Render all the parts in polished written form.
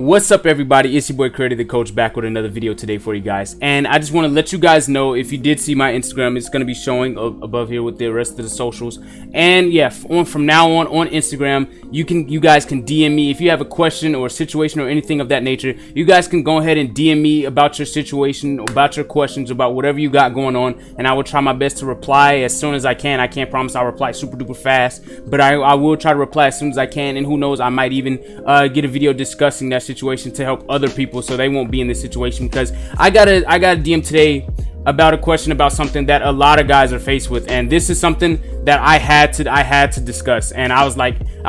What's up, everybody? It's your boy Creator the Coach, back with another video today for you guys. And I just want to let you guys know, if you did see my Instagram, it's going to be showing above here with the rest of the socials. And yeah, from now on Instagram, you guys can DM me if you have a question or a situation or anything of that nature. You guys can go ahead and DM me about your situation, about your questions, about whatever you got going on, and I will try my best to reply as soon as I can. I can't promise I'll reply super duper fast, but I will try to reply as soon as I can. And who knows, I might even get a video discussing that situation to help other people so they won't be in this situation, because I got a DM today about a question about something that a lot of guys are faced with, and this is something that I had to discuss. And I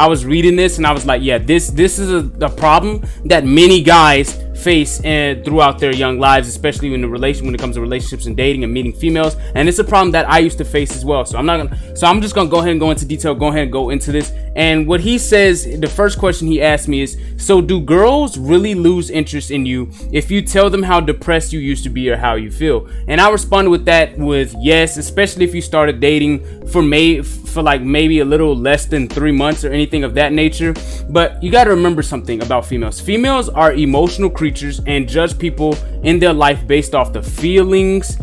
was reading this and I was like, yeah, this is a problem that many guys face throughout their young lives, especially when it comes to relationships and dating and meeting females. And it's a problem that I used to face as well. So I'm just gonna go ahead and go into detail, go ahead and go into this. And what he says, the first question he asked me is, so do girls really lose interest in you if you tell them how depressed you used to be or how you feel? And I responded with that with yes, especially if you started dating for like maybe a little less than 3 months or anything of that nature. But you got to remember something about females. Females are emotional creatures and judge people in their life based off the feelings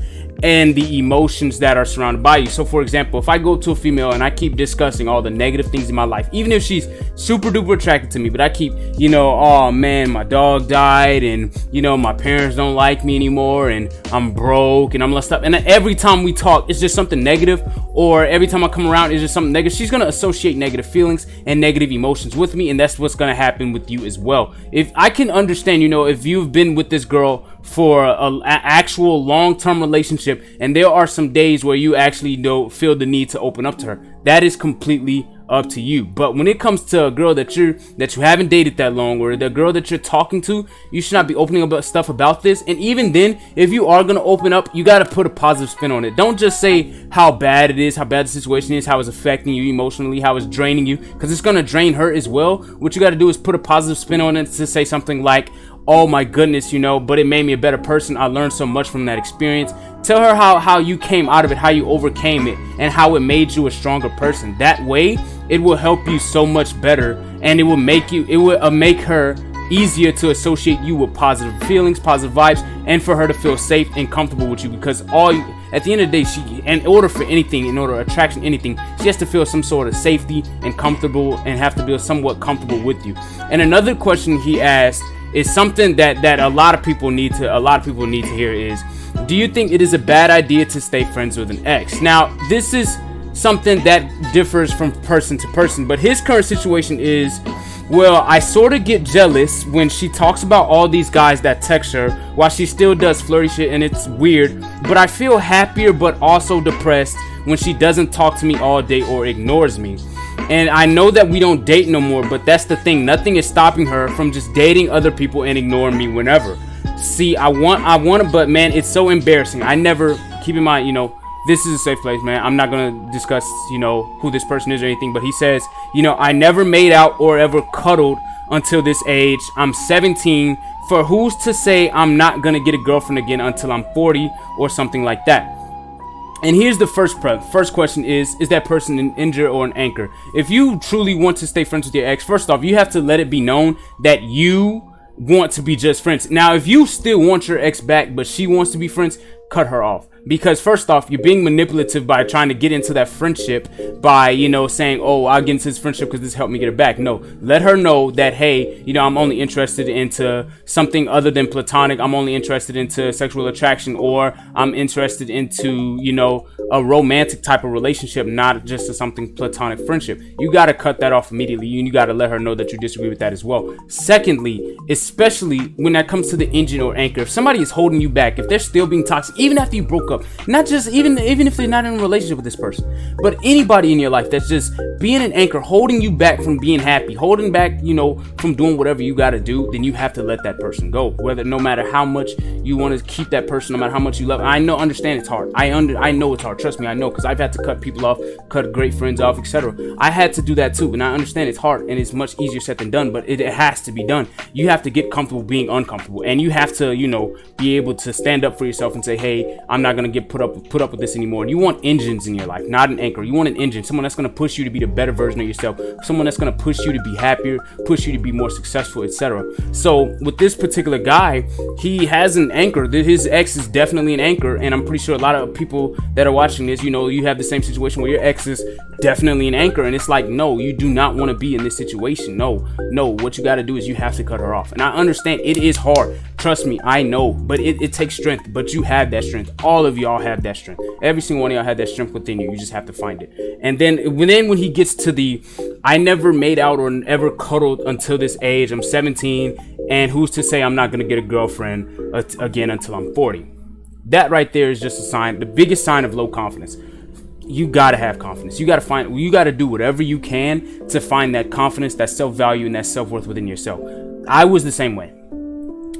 and the emotions that are surrounded by you. So for example, if I go to a female and I keep discussing all the negative things in my life, even if she's super duper attracted to me, but I keep, oh man, my dog died, and my parents don't like me anymore, and I'm broke, and I'm less up, and every time we talk it's just something negative, or every time I come around it's just something negative, she's gonna associate negative feelings and negative emotions with me, and that's what's gonna happen with you as well. If I can understand, if you've been with this girl for an actual long-term relationship, and there are some days where you actually feel the need to open up to her, that is completely up to you. But when it comes to a girl that you haven't dated that long, or the girl that you're talking to, you should not be opening up stuff about this. And even then, if you are gonna open up, you gotta put a positive spin on it. Don't just say how bad it is, how bad the situation is, how it's affecting you emotionally, how it's draining you, because it's gonna drain her as well. What you gotta do is put a positive spin on it, to say something like, oh my goodness, but it made me a better person. I learned so much from that experience. Tell her how you came out of it, how you overcame it, and how it made you a stronger person. That way, it will help you so much better, and it will make her easier to associate you with positive feelings, positive vibes, and for her to feel safe and comfortable with you. Because at the end of the day, in order for attraction, anything, she has to feel some sort of safety and comfortable, and have to feel somewhat comfortable with you. And another question he asked is something that a lot of people need to hear is, do you think it is a bad idea to stay friends with an ex? Now, this is something that differs from person to person, but his current situation is, well, I sort of get jealous when she talks about all these guys that text her while she still does flirty shit, and it's weird, but I feel happier but also depressed when she doesn't talk to me all day or ignores me. And I know that we don't date no more, but that's the thing. Nothing is stopping her from just dating other people and ignoring me whenever. See, I want to, but man, it's so embarrassing. I never, keep in mind, this is a safe place, man. I'm not going to discuss, who this person is or anything, but he says, I never made out or ever cuddled until this age. I'm 17. For who's to say I'm not going to get a girlfriend again until I'm 40 or something like that? And here's the first question is that person an injure or an anchor? If you truly want to stay friends with your ex, first off, you have to let it be known that you want to be just friends. Now, if you still want your ex back, but she wants to be friends, cut her off. Because first off, you're being manipulative by trying to get into that friendship by, saying, oh, I'll get into this friendship because this helped me get it back. No, let her know that, hey, I'm only interested into something other than platonic. I'm only interested into sexual attraction, or I'm interested into, a romantic type of relationship, not just something platonic friendship. You got to cut that off immediately. You got to let her know that you disagree with that as well. Secondly, especially when that comes to the engine or anchor, if somebody is holding you back, if they're still being toxic, even after you broke up, not just even if they're not in a relationship with this person, but anybody in your life that's just being an anchor, holding you back from being happy, holding back, from doing whatever you got to do, then you have to let that person go. No matter how much you want to keep that person, no matter how much you love. Understand it's hard. I know it's hard. Trust me, I know, because I've had to cut people off, cut great friends off, etc. I had to do that too, and I understand it's hard and it's much easier said than done, but it has to be done. You have to get comfortable being uncomfortable, and you have to, you know, be able to stand up for yourself and say, hey, I'm not gonna get put up with this anymore. And you want engines in your life, not an anchor. You want an engine, someone that's gonna push you to be the better version of yourself, someone that's gonna push you to be happier, push you to be more successful, etc. So with this particular guy, he has an anchor. His ex is definitely an anchor, and I'm pretty sure a lot of people that are watching this, you know, you have the same situation where your ex is definitely an anchor, and it's like, no, you do not want to be in this situation. No, what you got to do is you have to cut her off. And I understand it is hard, trust me, I know, but it takes strength. But you have that strength. All of y'all have that strength. Every single one of y'all have that strength within you. You just have to find it. And then when he gets to the, I never made out or ever cuddled until this age, I'm 17, and who's to say I'm not going to get a girlfriend again until I'm 40. That right there is just a sign, the biggest sign of low confidence. You gotta have confidence. You gotta do whatever you can to find that confidence, that self-value, and that self-worth within yourself. I was the same way.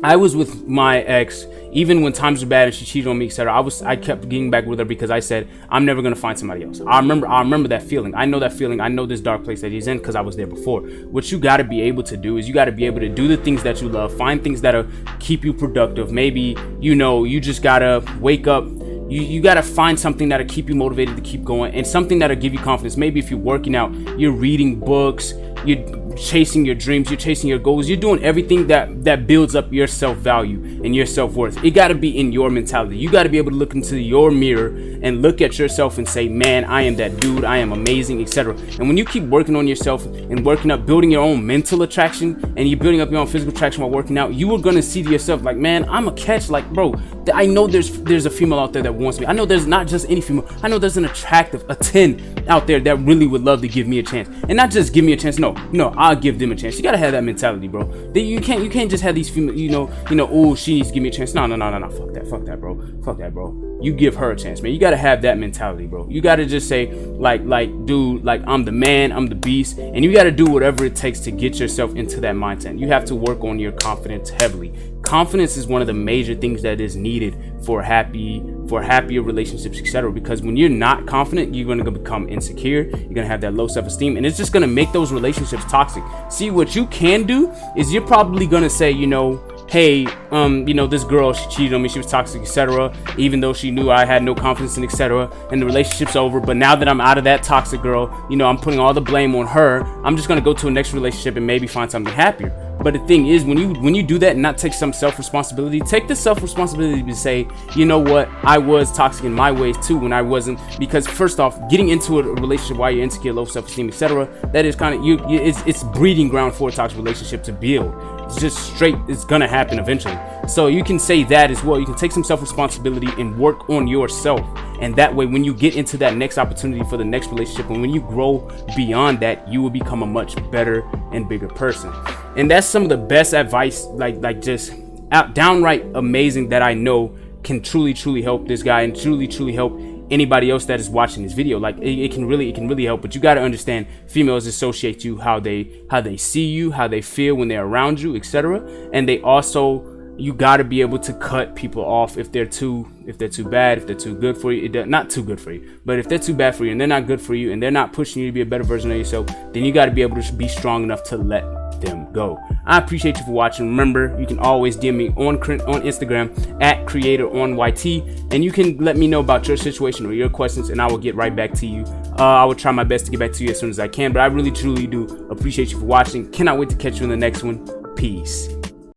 I was with my ex, even when times were bad and she cheated on me, etc. I kept getting back with her because I said, I'm never gonna find somebody else. I remember that feeling. I know that feeling. I know this dark place that he's in because I was there before. What you gotta be able to do is you gotta be able to do the things that you love, find things that'll keep you productive. Maybe, you know, you just gotta wake up. You got to find something that'll keep you motivated to keep going, and something that'll give you confidence. Maybe if you're working out, you're reading books, you're chasing your dreams, you're chasing your goals, you're doing everything that builds up your self-value and your self-worth. It got to be in your mentality. You got to be able to look into your mirror and look at yourself and say, man, I am that dude, I am amazing, etc. And when you keep working on yourself and working up, building your own mental attraction, and you're building up your own physical attraction while working out, you are going to see to yourself like, man, I'm a catch. Like, bro, I know there's a female out there that wants me. I know there's not just any female. I know there's an attractive, a 10 out there that really would love to give me a chance. And not just give me a chance. No, I'll give them a chance. You gotta have that mentality, bro. You can't just have these female, you know, oh, she needs to give me a chance. No. Fuck that, bro. You give her a chance, man. You gotta have that mentality, bro. You gotta just say, like, dude, like, I'm the man, I'm the beast, and you gotta do whatever it takes to get yourself into that mindset. You have to work on your confidence heavily. Confidence is one of the major things that is needed for happier relationships, etc. Because when you're not confident, you're going to become insecure. You're going to have that low self-esteem, and it's just going to make those relationships toxic. See, what you can do is you're probably going to say, you know, hey, this girl, she cheated on me, she was toxic, etc. Even though she knew I had no confidence in, etc. And the relationship's over. But now that I'm out of that toxic girl, I'm putting all the blame on her. I'm just going to go to a next relationship and maybe find something happier. But the thing is, when you do that and not take some self-responsibility, take the self-responsibility to say, you know what, I was toxic in my ways too when I wasn't. Because first off, getting into a relationship while you're insecure, low self-esteem, etc., that is kind of it's breeding ground for a toxic relationship to build. It's just straight, it's gonna happen eventually. So you can say that as well. You can take some self-responsibility and work on yourself. And that way, when you get into that next opportunity for the next relationship, and when you grow beyond that, you will become a much better and bigger person. And that's some of the best advice, like just downright amazing, that I know can truly help this guy and truly help anybody else that is watching this video. Like it can really help. But you got to understand, females associate you how they see you, how they feel when they're around you, etc. And they also, you got to be able to cut people off if they're too bad, if they're too good for you. Not too good for you, but if they're too bad for you and they're not good for you and they're not pushing you to be a better version of yourself, then you got to be able to be strong enough to let them go. I appreciate you for watching. Remember, you can always DM me on Instagram at CreatorOnYT, and you can let me know about your situation or your questions, and I will get right back to you. I will try my best to get back to you as soon as I can, but I really truly do appreciate you for watching. Cannot wait to catch you in the next one. Peace.